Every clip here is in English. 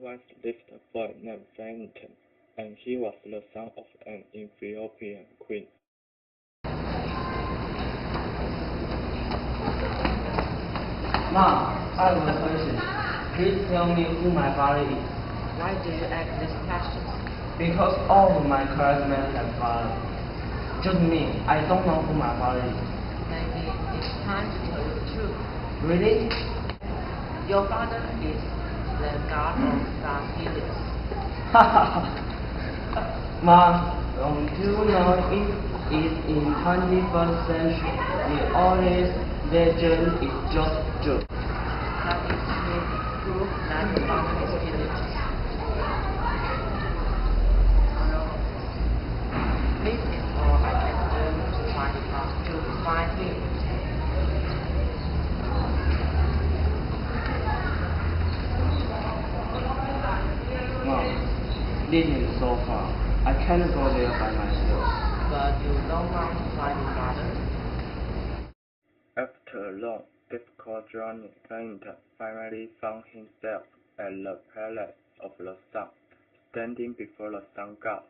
once lived a boy named Phantom, and he was the son of an Ethiopian queen. Mom, I have a question. Please tell me who my father is. Why do you ask this question? Because all of my classmates have father. Just me, I don't know who my father is. Maybe it's time to tell you the truth. Really? Your father is the god of Star Helios. Mom, don't you know it is in 21st century, the oldest legend is just joke. That is proof that your father is Helios. This is all I can do to find him. Mom, this is so far. I can't go there by myself. But you don't want to find your father? After a long, difficult journey, Phantom finally found himself at the palace of the sun, standing before the sun god.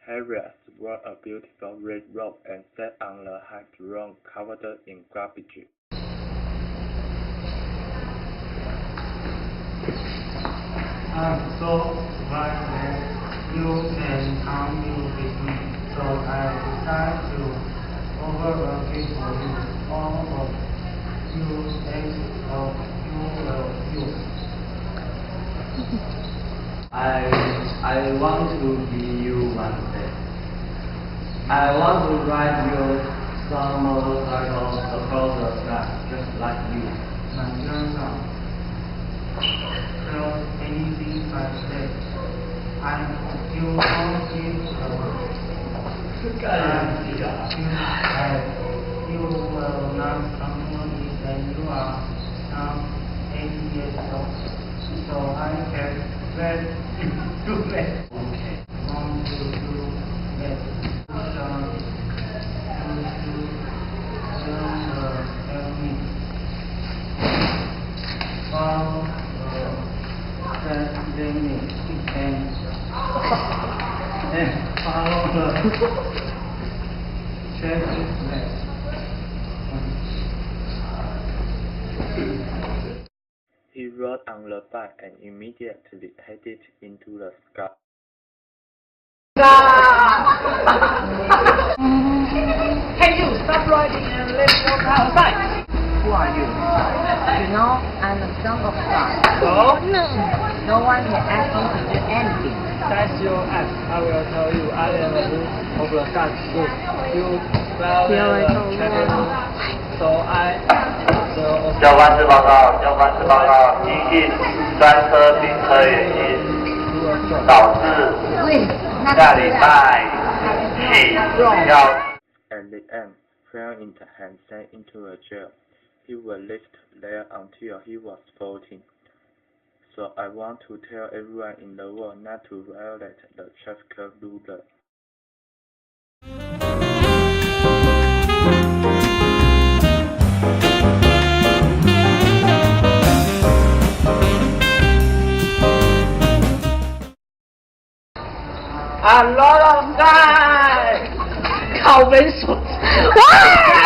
Helios wore a beautiful red robe and sat on the high throne covered in garbage. I'm so glad that you can come with me, so I decided to overlook it for you. All of you eggs of you will use. I want to be you one day. I want to ride your some motorcycle across the sky, just like you. My dear son, tell anything but that. I you won't give you will not someone that you are now 8 years old, so I can let you do that. Okay. Want to do that? Tell me. Follow the destiny and follow the checklist. He rode on the bike and immediately headed into the sky. Hey you, stop riding and let's walk outside. Who are you? You know, I'm the son of God. Oh? No one can ask me to do anything. That's your act. I will tell you, I am the moon of the sun. Good. You well so I 交班次报告，交班次报告，因应专车停车原因，导致下礼拜起要。At the end, Phantom had sent into a jail. He was left there until he was 14. So I want to tell everyone in the world not to violate the traffic rules. A lot of guys 靠分手。哇！